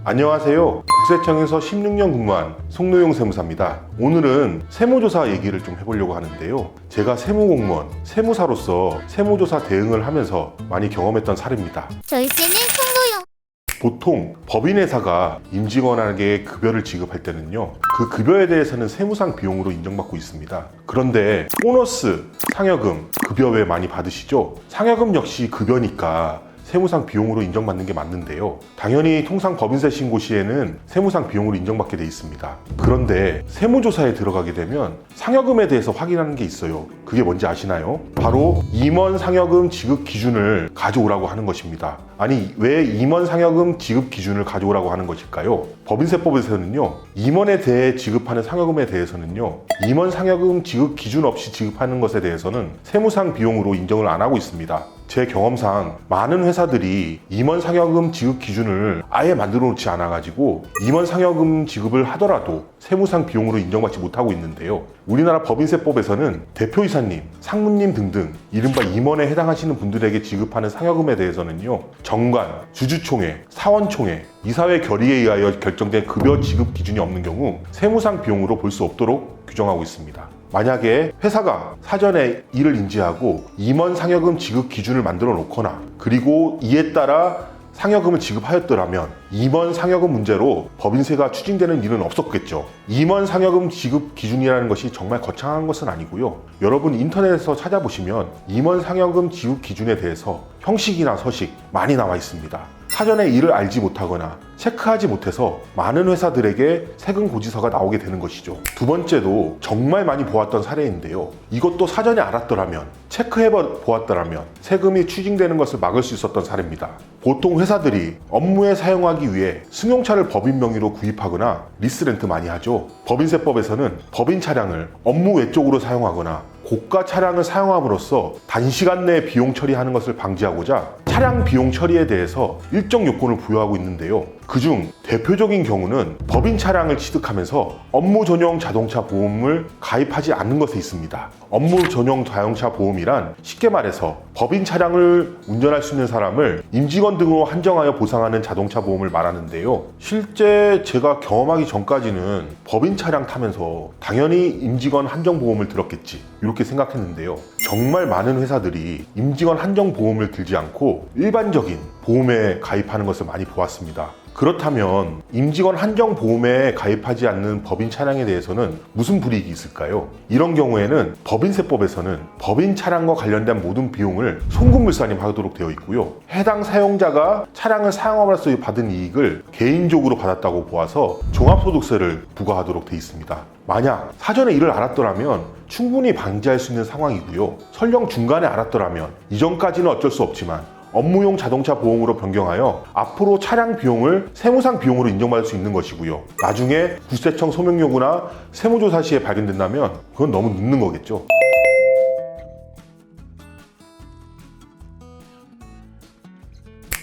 안녕하세요. 국세청에서 16년 근무한 송노용 세무사입니다. 오늘은 세무조사 얘기를 좀 해보려고 하는데요. 제가 세무공무원, 세무사로서 세무조사 대응을 하면서 많이 경험했던 사례입니다. 절세는 송노용. 보통 법인회사가 임직원에게 급여를 지급할 때는요, 그 급여에 대해서는 세무상 비용으로 인정받고 있습니다. 그런데 보너스, 상여금, 급여 왜 많이 받으시죠? 상여금 역시 급여니까 세무상 비용으로 인정받는 게 맞는데요. 당연히 통상 법인세 신고 시에는 세무상 비용으로 인정받게 돼 있습니다. 그런데 세무조사에 들어가게 되면 상여금에 대해서 확인하는 게 있어요. 그게 뭔지 아시나요? 바로 임원 상여금 지급 기준을 가져오라고 하는 것입니다. 아니, 왜 임원 상여금 지급 기준을 가져오라고 하는 것일까요? 법인세법에서는요, 임원에 대해 지급하는 상여금에 대해서는요, 임원 상여금 지급 기준 없이 지급하는 것에 대해서는 세무상 비용으로 인정을 안 하고 있습니다. 제 경험상 많은 회사들이 임원 상여금 지급 기준을 아예 만들어 놓지 않아 가지고 임원 상여금 지급을 하더라도 세무상 비용으로 인정받지 못하고 있는데요. 우리나라 법인세법에서는 대표이사님, 상무님 등등 이른바 임원에 해당하시는 분들에게 지급하는 상여금에 대해서는요, 정관, 주주총회, 사원총회, 이사회 결의에 의하여 결정된 급여 지급 기준이 없는 경우 세무상 비용으로 볼 수 없도록 규정하고 있습니다. 만약에 회사가 사전에 이를 인지하고 임원 상여금 지급 기준을 만들어 놓거나 그리고 이에 따라 상여금을 지급하였더라면 임원 상여금 문제로 법인세가 추징되는 일은 없었겠죠. 임원 상여금 지급 기준이라는 것이 정말 거창한 것은 아니고요. 여러분 인터넷에서 찾아보시면 임원 상여금 지급 기준에 대해서 형식이나 서식 많이 나와 있습니다. 사전에 이를 알지 못하거나 체크하지 못해서 많은 회사들에게 세금 고지서가 나오게 되는 것이죠. 두 번째도 정말 많이 보았던 사례인데요. 이것도 사전에 알았더라면, 체크해 보았더라면 세금이 추징되는 것을 막을 수 있었던 사례입니다. 보통 회사들이 업무에 사용하기 위해 승용차를 법인 명의로 구입하거나 리스렌트 많이 하죠. 법인세법에서는 법인 차량을 업무 외적으로 사용하거나 고가 차량을 사용함으로써 단시간 내에 비용 처리하는 것을 방지하고자 차량 비용 처리에 대해서 일정 요건을 부여하고 있는데요. 그중 대표적인 경우는 법인 차량을 취득하면서 업무 전용 자동차 보험을 가입하지 않는 것에 있습니다. 업무 전용 자동차 보험이란 쉽게 말해서 법인 차량을 운전할 수 있는 사람을 임직원 등으로 한정하여 보상하는 자동차 보험을 말하는데요. 실제 제가 경험하기 전까지는 법인 차량 타면서 당연히 임직원 한정 보험을 들었겠지 이렇게 생각했는데요. 정말 많은 회사들이 임직원 한정 보험을 들지 않고 일반적인 보험에 가입하는 것을 많이 보았습니다. 그렇다면 임직원 한정 보험에 가입하지 않는 법인 차량에 대해서는 무슨 불이익이 있을까요? 이런 경우에는 법인세법에서는 법인 차량과 관련된 모든 비용을 송금물산임하도록 되어 있고요. 해당 사용자가 차량을 사용함으로써 받은 이익을 개인적으로 받았다고 보아서 종합소득세를 부과하도록 되어 있습니다. 만약 사전에 이를 알았더라면 충분히 방지할 수 있는 상황이고요. 설령 중간에 알았더라면 이전까지는 어쩔 수 없지만 업무용 자동차 보험으로 변경하여 앞으로 차량 비용을 세무상 비용으로 인정받을 수 있는 것이고요. 나중에 국세청 소명 요구나 세무조사 시에 발견된다면 그건 너무 늦는 거겠죠.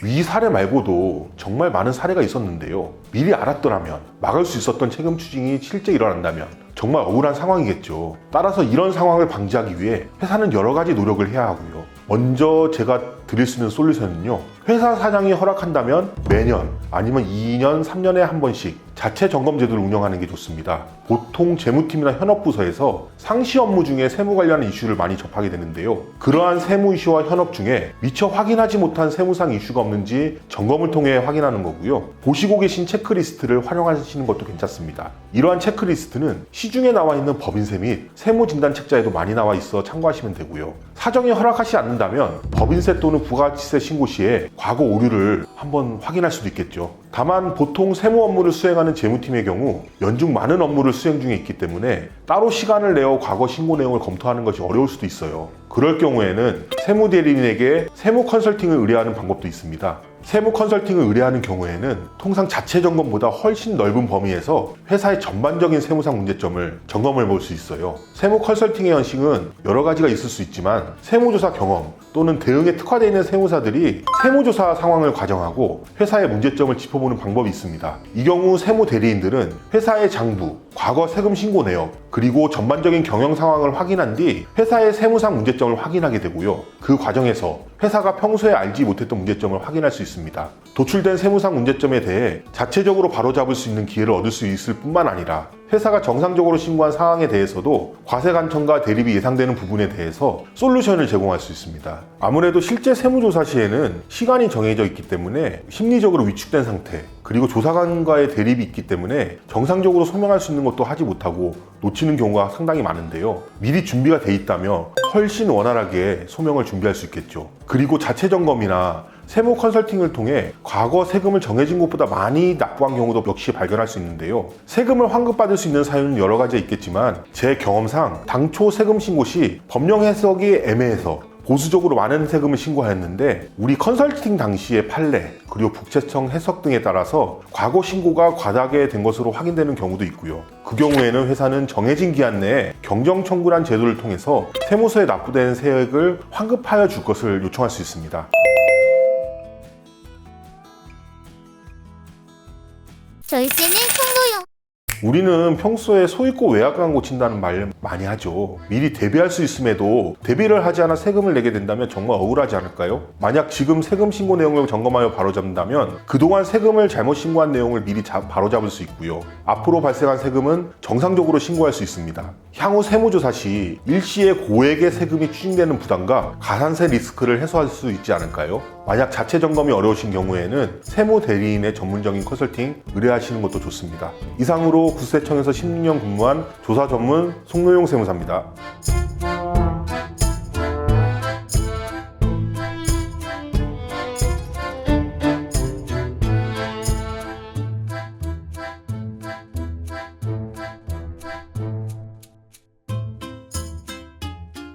위 사례 말고도 정말 많은 사례가 있었는데요. 미리 알았더라면 막을 수 있었던 세금 추징이 실제 일어난다면 정말 억울한 상황이겠죠. 따라서 이런 상황을 방지하기 위해 회사는 여러 가지 노력을 해야 하고요. 먼저 제가 드릴 수 있는 솔루션은요, 회사 사장이 허락한다면 매년 아니면 2년, 3년에 한 번씩 자체 점검 제도를 운영하는 게 좋습니다. 보통 재무팀이나 현업부서에서 상시 업무 중에 세무 관련 이슈를 많이 접하게 되는데요. 그러한 세무 이슈와 현업 중에 미처 확인하지 못한 세무상 이슈가 없는지 점검을 통해 확인하는 거고요. 보시고 계신 체크리스트를 활용하시는 것도 괜찮습니다. 이러한 체크리스트는 시중에 나와 있는 법인세 및 세무진단 책자에도 많이 나와 있어 참고하시면 되고요. 사정이 허락하지 않는다면 법인세 또는 부가가치세 신고 시에 과거 오류를 한번 확인할 수도 있겠죠. 다만 보통 세무 업무를 수행하는 재무팀의 경우 연중 많은 업무를 수행 중에 있기 때문에 따로 시간을 내어 과거 신고 내용을 검토하는 것이 어려울 수도 있어요. 그럴 경우에는 세무대리인에게 세무 컨설팅을 의뢰하는 방법도 있습니다. 세무 컨설팅을 의뢰하는 경우에는 통상 자체 점검보다 훨씬 넓은 범위에서 회사의 전반적인 세무상 문제점을 점검해 볼 수 있어요. 세무 컨설팅의 형식은 여러 가지가 있을 수 있지만 세무조사 경험 또는 대응에 특화되어 있는 세무사들이 세무조사 상황을 과정하고 회사의 문제점을 짚어보는 방법이 있습니다. 이 경우 세무대리인들은 회사의 장부, 과거 세금 신고 내역, 그리고 전반적인 경영 상황을 확인한 뒤 회사의 세무상 문제점을 확인하게 되고요. 그 과정에서 회사가 평소에 알지 못했던 문제점을 확인할 수 있습니다. 도출된 세무상 문제점에 대해 자체적으로 바로잡을 수 있는 기회를 얻을 수 있을 뿐만 아니라 회사가 정상적으로 신고한 상황에 대해서도 과세 간청과 대립이 예상되는 부분에 대해서 솔루션을 제공할 수 있습니다. 아무래도 실제 세무조사 시에는 시간이 정해져 있기 때문에 심리적으로 위축된 상태, 그리고 조사관과의 대립이 있기 때문에 정상적으로 소명할 수 있는 것도 하지 못하고 놓치는 경우가 상당히 많은데요. 미리 준비가 돼 있다면 훨씬 원활하게 소명을 준비할 수 있겠죠. 그리고 자체 점검이나 세무 컨설팅을 통해 과거 세금을 정해진 것보다 많이 납부한 경우도 역시 발견할 수 있는데요. 세금을 환급받을 수 있는 사유는 여러 가지 있겠지만 제 경험상 당초 세금 신고 시 법령 해석이 애매해서 보수적으로 많은 세금을 신고하였는데 우리 컨설팅 당시의 판례 그리고 국세청 해석 등에 따라서 과거 신고가 과다하게 된 것으로 확인되는 경우도 있고요. 그 경우에는 회사는 정해진 기한 내에 경정 청구란 제도를 통해서 세무서에 납부된 세액을 환급하여 줄 것을 요청할 수 있습니다. 저희 씨는 송노용. 우리는 평소에 소 있고 외약간 고친다는 말 많이 하죠. 미리 대비할 수 있음에도 대비를 하지 않아 세금을 내게 된다면 정말 억울하지 않을까요? 만약 지금 세금 신고 내용을 점검하여 바로잡는다면 그동안 세금을 잘못 신고한 내용을 미리 바로잡을 수 있고요. 앞으로 발생한 세금은 정상적으로 신고할 수 있습니다. 향후 세무조사 시 일시에 고액의 세금이 추징되는 부담과 가산세 리스크를 해소할 수 있지 않을까요? 만약 자체 점검이 어려우신 경우에는 세무 대리인의 전문적인 컨설팅 의뢰하시는 것도 좋습니다. 이상으로 국세청에서 16년 근무한 조사 전문 송노용 세무사입니다.